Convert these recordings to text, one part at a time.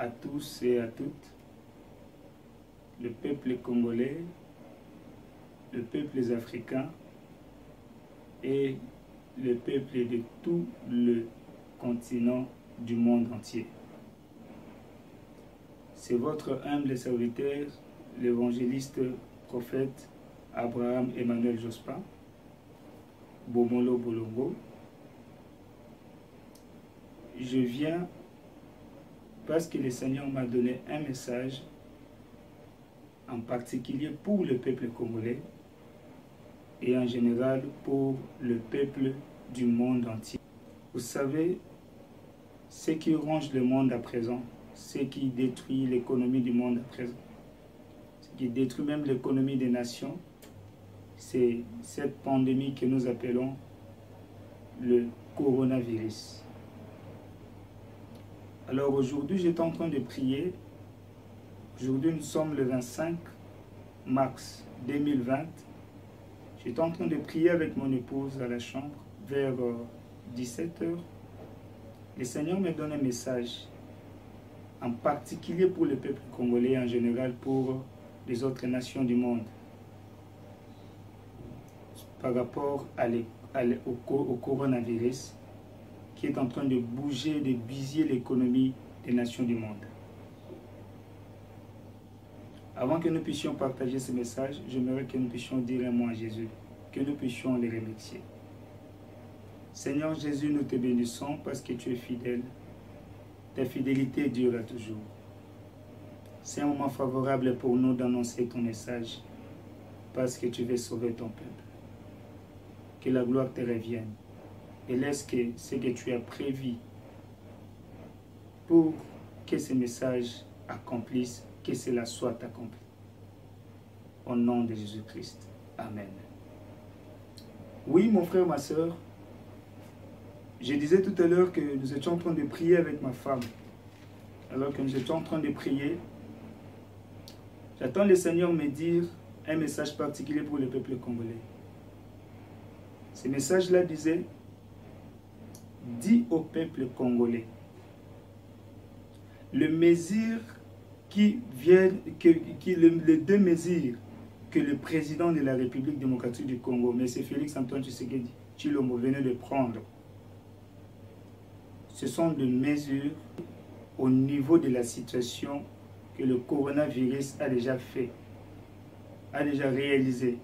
à tous et à toutes, le peuple congolais, le peuple africain et le peuple de tout le continent du monde entier. C'est votre humble serviteur, l'évangéliste prophète Abraham Emmanuel Jospin, Bomolo Bolongo. Je viens parce que le Seigneur m'a donné un message, en particulier pour le peuple congolais et en général pour le peuple du monde entier. Vous savez, ce qui ronge le monde à présent, ce qui détruit l'économie du monde à présent, ce qui détruit même l'économie des nations, c'est cette pandémie que nous appelons le coronavirus. Alors aujourd'hui, j'étais en train de prier. Aujourd'hui, nous sommes le 25 mars 2020. J'étais en train de prier avec mon épouse à la chambre vers 17 h. Le Seigneur me donne un message, en particulier pour le peuple congolais et en général pour les autres nations du monde, par rapport au coronavirus qui est en train de bouger, de biser l'économie des nations du monde. Avant que nous puissions partager ce message, j'aimerais que nous puissions dire un mot à Jésus, que nous puissions les remercier. Seigneur Jésus, nous te bénissons parce que tu es fidèle. Ta fidélité dure toujours. C'est un moment favorable pour nous d'annoncer ton message parce que tu veux sauver ton peuple. Que la gloire te revienne et laisse que ce que tu as prévu pour que ce message accomplisse, que cela soit accompli. Au nom de Jésus-Christ. Amen. Oui, mon frère, ma soeur, je disais tout à l'heure que nous étions en train de prier avec ma femme. Alors que nous étions en train de prier, j'attends le Seigneur me dire un message particulier pour le peuple congolais. Ce message-là disait: dis au peuple congolais, les mesures qui viennent, les deux mesures que le président de la République démocratique du Congo, M. Félix-Antoine Tshisekedi Tshilombo, venait de prendre, ce sont des mesures au niveau de la situation que le coronavirus a déjà fait, a déjà réalisé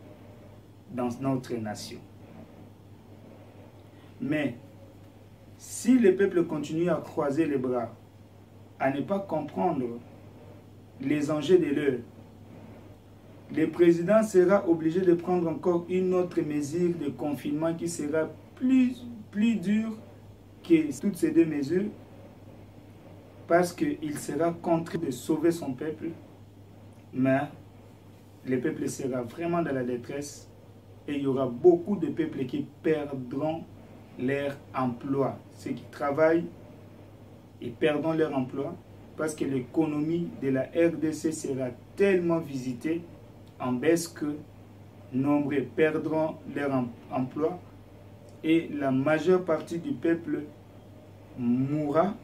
dans notre nation. Mais si le peuple continue à croiser les bras, à ne pas comprendre les enjeux de l'heure, le président sera obligé de prendre encore une autre mesure de confinement qui sera plus dure que toutes ces deux mesures, parce qu'il sera contraint de sauver son peuple, mais le peuple sera vraiment dans la détresse et il y aura beaucoup de peuples qui perdront leur emploi. Ceux qui travaillent, ils perdront leur emploi parce que l'économie de la RDC sera tellement visitée en baisse que nombreux perdront leur emploi et la majeure partie du peuple mourra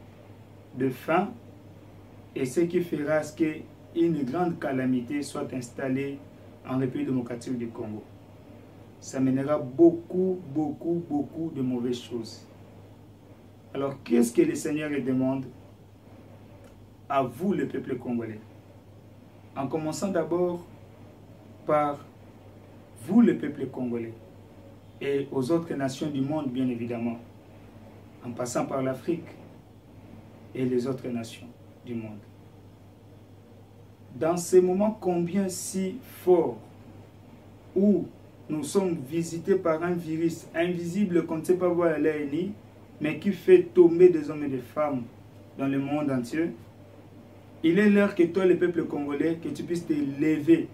de faim, et ce qui fera qu'une grande calamité soit installée en République démocratique du Congo. Ça mènera beaucoup de mauvaises choses. Alors, qu'est-ce que le Seigneur demande à vous, le peuple congolais? En commençant d'abord par vous, le peuple congolais, et aux autres nations du monde, bien évidemment, en passant par l'Afrique et les autres nations du monde. Dans ces moments combien si forts où nous sommes visités par un virus invisible qu'on ne sait pas voir à l'œil ni, mais qui fait tomber des hommes et des femmes dans le monde entier, il est l'heure que toi, le peuple congolais, que tu puisses te lever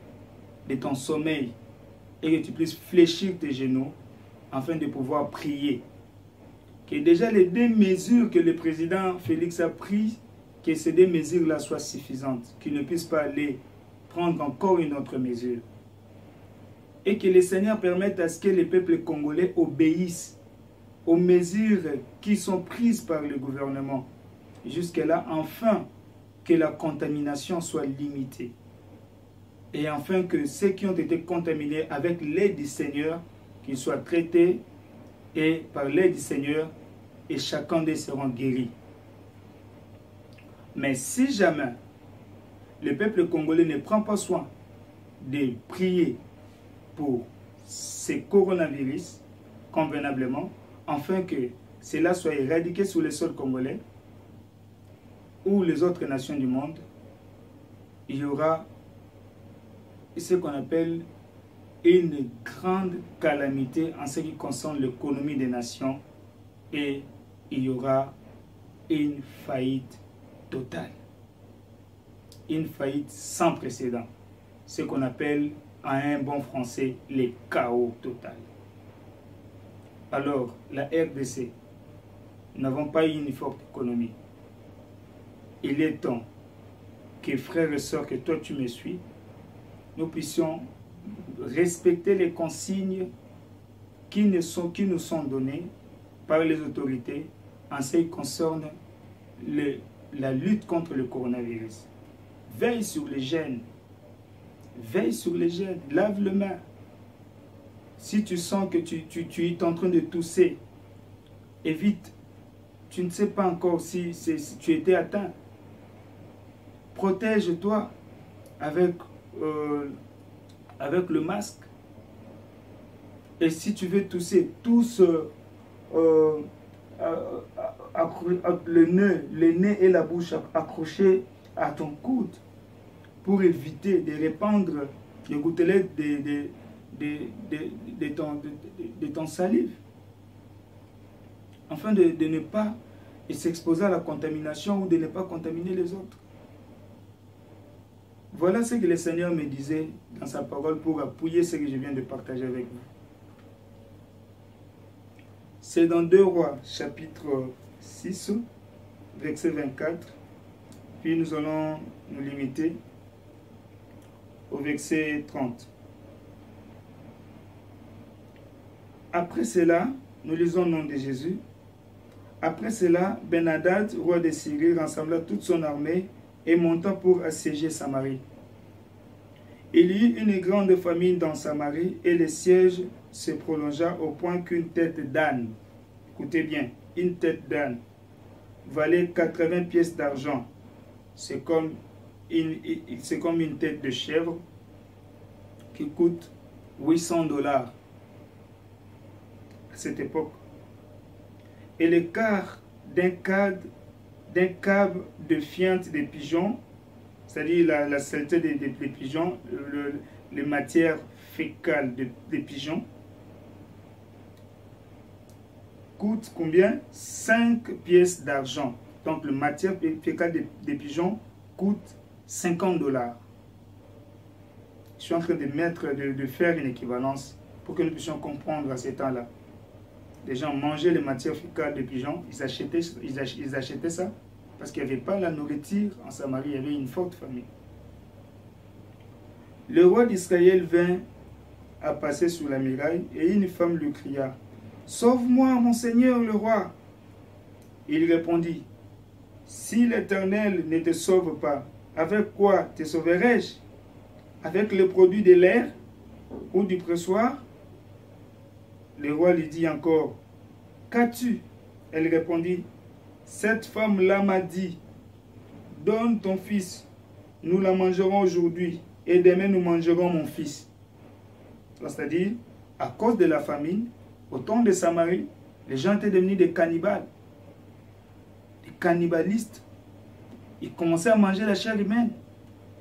de ton sommeil et que tu puisses fléchir tes genoux afin de pouvoir prier. Que déjà les deux mesures que le président Félix a prises, que ces deux mesures-là soient suffisantes, qu'il ne puisse pas aller prendre encore une autre mesure. Et que le Seigneur permette à ce que les peuples congolais obéissent aux mesures qui sont prises par le gouvernement. Jusque-là, enfin, que la contamination soit limitée. Et afin que ceux qui ont été contaminés avec l'aide du Seigneur, qu'ils soient traités et par l'aide du Seigneur, et chacun d'eux seront guéris. Mais si jamais le peuple congolais ne prend pas soin de prier pour ces coronavirus convenablement, afin que cela soit éradiqué sur le sol congolais ou les autres nations du monde, il y aura ce qu'on appelle une grande calamité en ce qui concerne l'économie des nations, et il y aura une faillite totale. Une faillite sans précédent. Ce qu'on appelle en un bon français le chaos total. Alors, la RDC, nous n'avons pas eu une forte économie. Il est temps que, frères et sœurs, que toi tu me suis, nous puissions respecter les consignes qui nous sont données par les autorités en ce qui concerne la lutte contre le coronavirus. Veille sur les gènes. Veille sur les gènes. Lave les mains. Si tu sens que tu es en train de tousser, évite. Tu ne sais pas encore si tu étais atteint. Protège-toi avec le masque. Et si tu veux tousser, tousse le nez et la bouche accrochés à ton coude pour éviter de répandre les gouttelettes de ton salive, afin de ne pas s'exposer à la contamination ou de ne pas contaminer les autres. Voilà ce que le Seigneur me disait dans sa parole pour appuyer ce que je viens de partager avec vous. C'est dans 2 Rois, chapitre 6, verset 24. Puis nous allons nous limiter au verset 30. Après cela, nous lisons au nom de Jésus. Après cela, Ben-Hadad, roi de Syrie, rassembla toute son armée et monta pour assiéger Samarie. Il y eut une grande famine dans Samarie et le siège se prolongea au point qu'une tête d'âne, écoutez bien, une tête d'âne, valait 80 pièces d'argent. C'est comme une tête de chèvre qui coûte 800 $ à cette époque. Et le quart d'un câble de fiente des pigeons, c'est-à-dire la saleté des pigeons, les matières fécales des pigeons, coûte combien? 5 pièces d'argent. Donc, la matière fécale des pigeons coûte 50 $. Je suis en train de faire une équivalence pour que nous puissions comprendre à ces temps-là. Les gens mangeaient les matières fécales des pigeons, ils achetaient ça parce qu'il n'y avait pas la nourriture en Samarie, il y avait une forte famine. Le roi d'Israël vint à passer sous la muraille et une femme lui cria: « Sauve-moi, mon Seigneur le roi !» Il répondit: « Si l'Éternel ne te sauve pas, avec quoi te sauverai-je? Avec le produit de l'air ou du pressoir? » Le roi lui dit encore: « Qu'as-tu? » Elle répondit: « Cette femme-là m'a dit: donne ton fils, nous la mangerons aujourd'hui, et demain nous mangerons mon fils. » C'est-à-dire, à cause de la famine, au temps de Samarie, les gens étaient devenus des cannibales, des cannibalistes. Ils commençaient à manger la chair humaine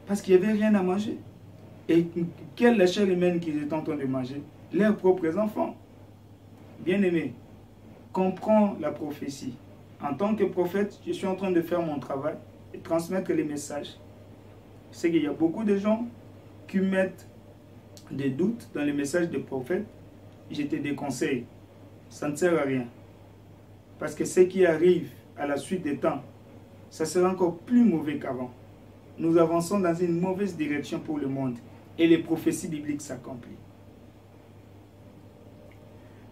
parce qu'il n'y avait rien à manger. Et quelle est la chair humaine qu'ils étaient en train de manger? Leurs propres enfants. Bien-aimé, comprends la prophétie. En tant que prophète, je suis en train de faire mon travail et transmettre les messages. C'est qu'il y a beaucoup de gens qui mettent des doutes dans les messages des prophètes. Je te déconseille. Ça ne sert à rien. Parce que ce qui arrive à la suite des temps, ça sera encore plus mauvais qu'avant. Nous avançons dans une mauvaise direction pour le monde et les prophéties bibliques s'accomplissent.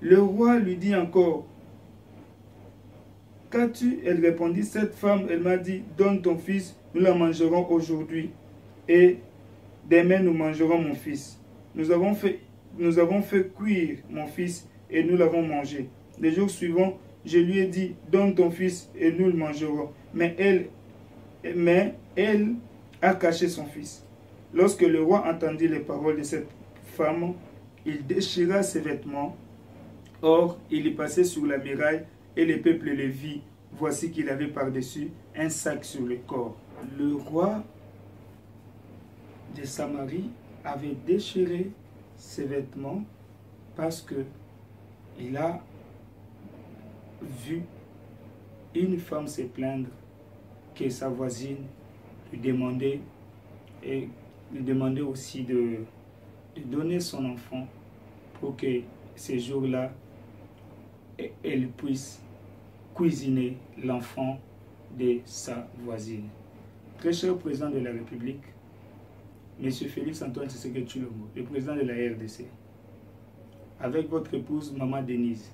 Le roi lui dit encore: « Qu'as-tu? » Elle répondit: « Cette femme, elle m'a dit: donne ton fils, nous la mangerons aujourd'hui, et demain nous mangerons mon fils. Nous avons fait cuire mon fils, et nous l'avons mangé. Les jours suivants, je lui ai dit, donne ton fils, et nous le mangerons. Mais elle a caché son fils. Lorsque le roi entendit les paroles de cette femme, il déchira ses vêtements. Or, il y passait sur la muraille, et le peuple le vit. Voici qu'il avait par-dessus un sac sur le corps. Le roi de Samarie avait déchiré ses vêtements parce que il a vu une femme se plaindre que sa voisine lui demandait, et lui demandait aussi de donner son enfant pour que ces jours-là, elle puisse cuisiner l'enfant de sa voisine. Très cher président de la République, M. Félix Antoine Tshisekedi Tshilombo, le président de la RDC, avec votre épouse, Maman Denise,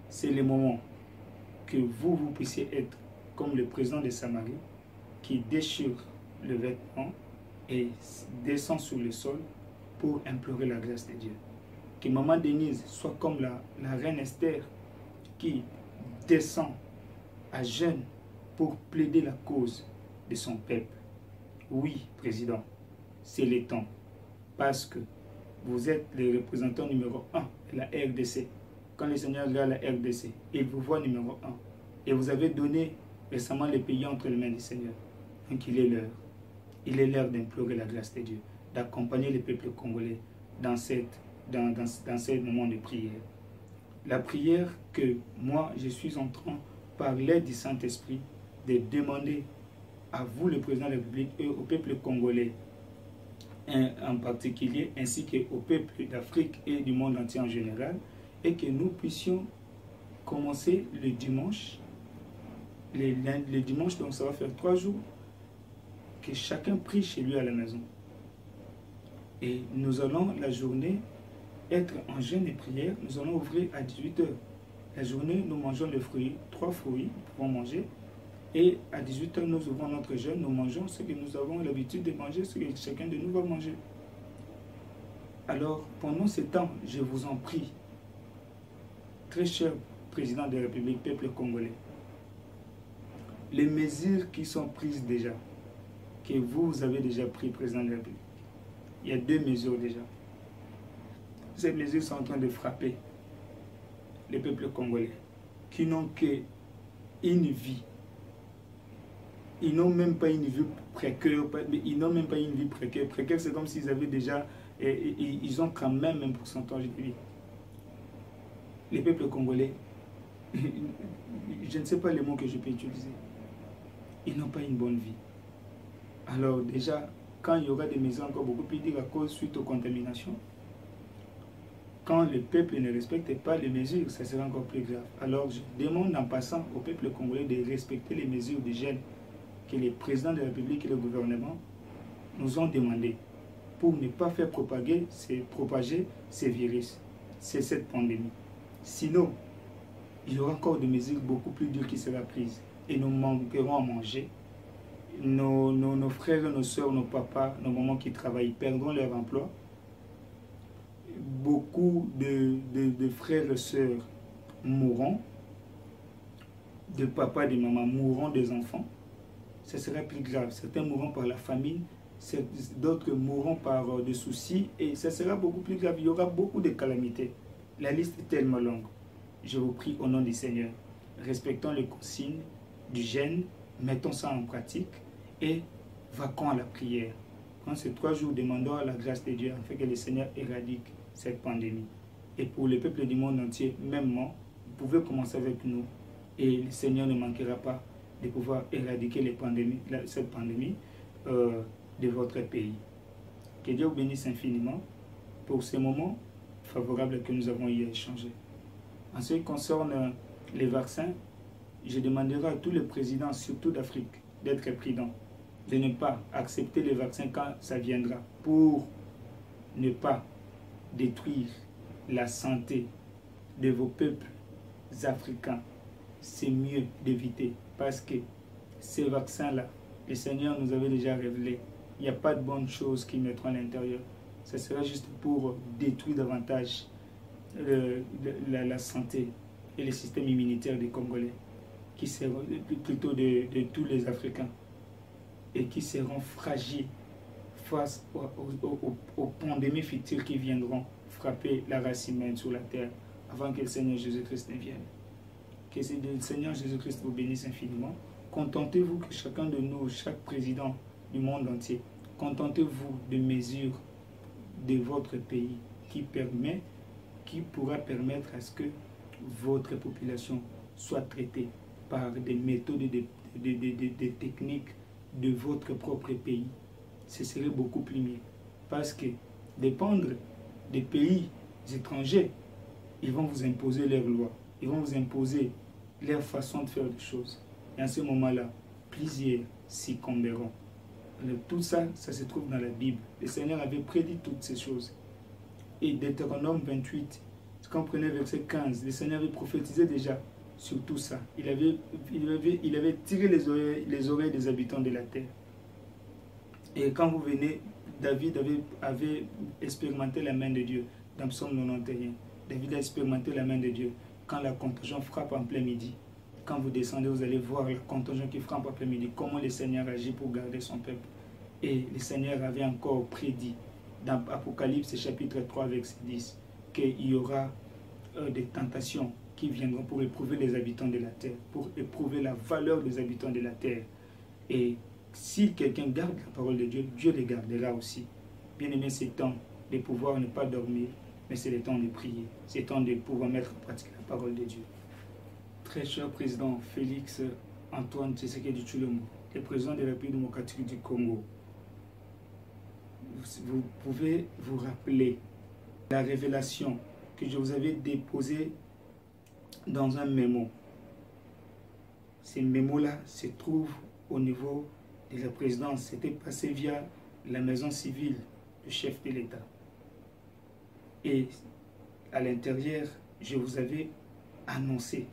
c'est le moment que vous puissiez être comme le président de Samarie, qui déchire le vêtement et descend sur le sol pour implorer la grâce de Dieu. Que Maman Denise soit comme la reine Esther, qui descend à jeûne pour plaider la cause de son peuple. Oui, président, c'est le temps, parce que vous êtes le représentant numéro 1 de la RDC. Quand le Seigneur regarde la RDC, il vous voit numéro 1. Et vous avez donné récemment les pays entre les mains du Seigneur. Donc il est l'heure. Il est l'heure d'implorer la grâce de Dieu, d'accompagner le peuple congolais dans ce moment de prière. La prière que moi, je suis en train, par l'aide du Saint-Esprit, de demander à vous, le président de la République, et au peuple congolais en particulier, ainsi qu'au peuple d'Afrique et du monde entier en général, et que nous puissions commencer le dimanche. Le dimanche, donc ça va faire 3 jours, que chacun prie chez lui à la maison. Et nous allons, la journée, être en jeûne et prière. Nous allons ouvrir à 18 h. La journée, nous mangeons les fruits, 3 fruits, nous pouvons manger. Et à 18 h, nous ouvrons notre jeûne, nous mangeons ce que nous avons l'habitude de manger, ce que chacun de nous va manger. Alors, pendant ce temps, je vous en prie, très cher président de la République, peuple congolais, les mesures qui sont prises déjà, que vous avez déjà pris, président de la République, il y a 2 mesures déjà. Ces mesures sont en train de frapper les peuples congolais qui n'ont qu'une vie. Ils n'ont même pas une vie précaire. Ils n'ont même pas une vie précaire. Précaire, c'est comme s'ils avaient déjà... ils ont quand même un pourcentage de vie. Les peuples congolais, je ne sais pas les mots que je peux utiliser. Ils n'ont pas une bonne vie. Alors déjà, quand il y aura des mesures encore beaucoup plus dures à cause suite aux contaminations, quand le peuple ne respecte pas les mesures, ça sera encore plus grave. Alors je demande en passant au peuple congolais de respecter les mesures d'hygiène que les présidents de la République et le gouvernement nous ont demandé pour ne pas faire propager ces virus, c'est cette pandémie. Sinon, il y aura encore des mesures beaucoup plus dures qui seront prises et nous manquerons à manger. Nos frères, nos soeurs, nos papas, nos mamans qui travaillent perdront leur emploi. Beaucoup de frères et sœurs mourront, de papas et de mamans mourront des enfants. Ce sera plus grave. Certains mourront par la famine, d'autres mourront par des soucis, et ça sera beaucoup plus grave. Il y aura beaucoup de calamités. La liste est tellement longue. Je vous prie au nom du Seigneur, respectons les consignes du jeûne, mettons ça en pratique et vaquons à la prière. Dans ces 3 jours, demandons à la grâce de Dieu afin que le Seigneur éradique cette pandémie. Et pour les peuples du monde entier, mêmement, vous pouvez commencer avec nous et le Seigneur ne manquera pas de pouvoir éradiquer cette pandémie de votre pays. Que Dieu vous bénisse infiniment pour ces moments favorables que nous avons eu à échanger. En ce qui concerne les vaccins, je demanderai à tous les présidents, surtout d'Afrique, d'être prudents, de ne pas accepter les vaccins quand ça viendra, pour ne pas détruire la santé de vos peuples africains. C'est mieux d'éviter, parce que ces vaccins-là, le Seigneur nous avait déjà révélé. Il n'y a pas de bonnes choses qui mettront à l'intérieur. Ce sera juste pour détruire davantage la santé et le système immunitaire des Congolais, qui seront plutôt de tous les Africains, et qui seront fragiles face aux pandémies futures qui viendront frapper la race humaine sur la terre avant que le Seigneur Jésus-Christ ne vienne. Que le Seigneur Jésus-Christ vous bénisse infiniment. Contentez-vous que chacun de nous, chaque président du monde entier, contentez-vous de mesures de votre pays qui pourra permettre à ce que votre population soit traitée par des méthodes, des techniques de votre propre pays. Ce serait beaucoup plus mieux. Parce que dépendre des pays étrangers, ils vont vous imposer leurs lois, ils vont vous imposer leur façon de faire les choses. Et à ce moment-là, plusieurs succomberont. Tout ça, ça se trouve dans la Bible. Le Seigneur avait prédit toutes ces choses. Et Deutéronome 28, quand on prenait verset 15, le Seigneur avait prophétisé déjà sur tout ça. Il avait tiré les oreilles des habitants de la terre. Et quand vous venez, David avait expérimenté la main de Dieu dans Psaume 91. David a expérimenté la main de Dieu quand la contagion frappe en plein midi. Quand vous descendez, vous allez voir la contagion qui frappe en plein midi, comment le Seigneur agit pour garder son peuple. Et le Seigneur avait encore prédit dans Apocalypse chapitre 3 verset 10 qu'il y aura des tentations qui viendront pour éprouver les habitants de la terre, pour éprouver la valeur des habitants de la terre. Et si quelqu'un garde la parole de Dieu, Dieu les gardera aussi. Bien aimé, c'est temps de pouvoir ne pas dormir, mais c'est le temps de prier. C'est le temps de pouvoir mettre en pratique la parole de Dieu. Très cher président Félix Antoine Tshisekedi Tshilombo, le président de la République démocratique du Congo, vous pouvez vous rappeler la révélation que je vous avais déposée dans un mémo. Ces mémos-là se trouvent au niveau de la présidence. C'était passé via la maison civile du chef de l'État. Et à l'intérieur, je vous avais annoncé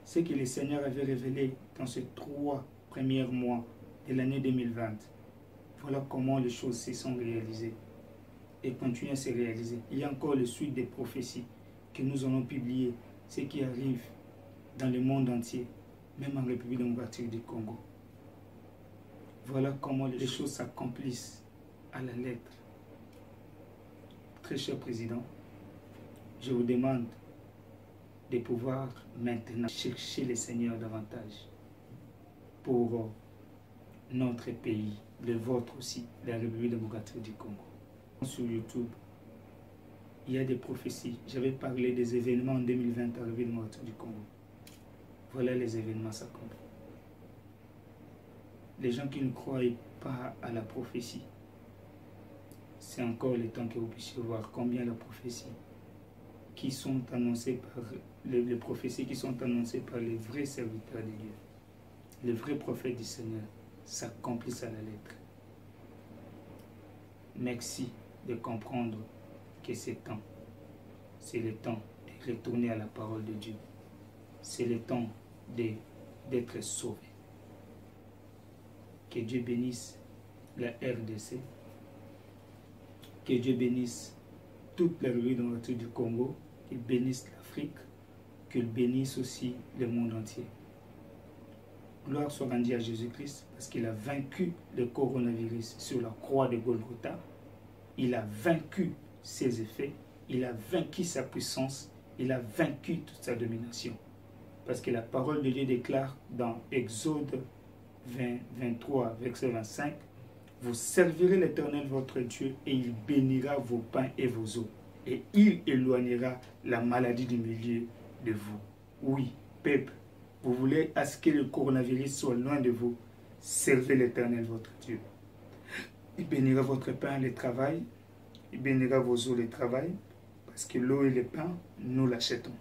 ce que le Seigneur avait révélé dans ces 3 premiers mois de l'année 2020. Voilà comment les choses se sont réalisées et continuent à se réaliser. Il y a encore le suite des prophéties que nous allons publier, ce qui arrive dans le monde entier, même en République démocratique du Congo. Voilà comment les choses s'accomplissent à la lettre. Très cher président, je vous demande de pouvoir maintenant chercher le Seigneur davantage pour notre pays, le vôtre aussi, la République démocratique du Congo. Sur YouTube, il y a des prophéties. J'avais parlé des événements en 2020 à la République démocratique du Congo. Voilà les événements s'accomplissent. Les gens qui ne croient pas à la prophétie, c'est encore le temps que vous puissiez voir combien la prophétie qui sont annoncées par les prophéties qui sont annoncées par les vrais serviteurs de Dieu, les vrais prophètes du Seigneur, s'accomplissent à la lettre. Merci de comprendre que c'est le temps de retourner à la parole de Dieu. C'est le temps d'être sauvé. Que Dieu bénisse la RDC. Que Dieu bénisse toute la République démocratique du Congo. Qu'il bénisse l'Afrique. Qu'il bénisse aussi le monde entier. Gloire soit rendue à Jésus-Christ parce qu'il a vaincu le coronavirus sur la croix de Golgotha. Il a vaincu ses effets. Il a vaincu sa puissance. Il a vaincu toute sa domination. Parce que la parole de Dieu déclare dans Exode 23, verset 25, « Vous servirez l'Éternel votre Dieu et il bénira vos pains et vos eaux. Et il éloignera la maladie du milieu de vous. » Oui, peuple, vous voulez à ce que le coronavirus soit loin de vous, servez l'Éternel votre Dieu. Il bénira votre pain, le travail. Il bénira vos eaux, le travail. Parce que l'eau et le pain, nous l'achetons.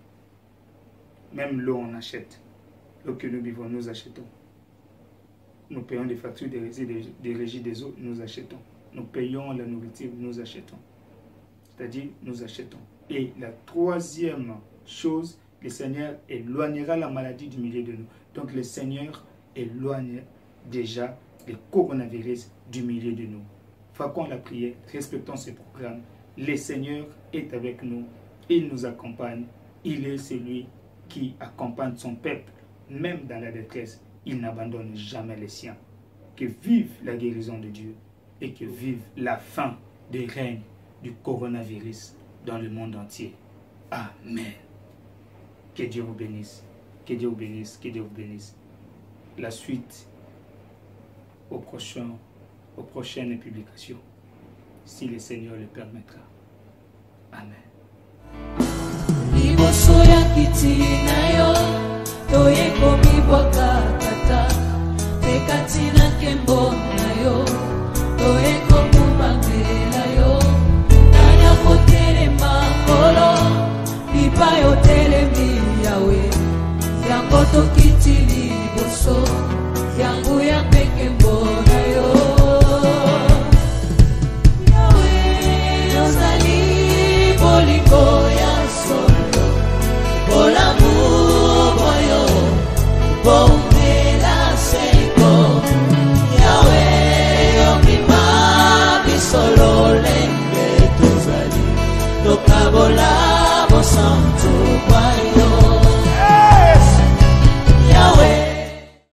Même l'eau, on achète. L'eau que nous buvons, nous achetons. Nous payons des factures des régies des eaux, nous achetons. Nous payons la nourriture, nous achetons. C'est-à-dire, nous achetons. Et la troisième chose, le Seigneur éloignera la maladie du milieu de nous. Donc, le Seigneur éloigne déjà le coronavirus du milieu de nous. Faisons la prière, respectons ce programme. Le Seigneur est avec nous, il nous accompagne, il est celui qui accompagne son peuple, même dans la détresse, il n'abandonne jamais les siens. Que vive la guérison de Dieu et que vive la fin du règne du coronavirus dans le monde entier. Amen. Que Dieu vous bénisse, que Dieu vous bénisse, que Dieu vous bénisse. La suite aux prochaines publications, si le Seigneur le permettra. Amen. Liboso ya kiti na yo toye komi bwaka tata pekati na kembo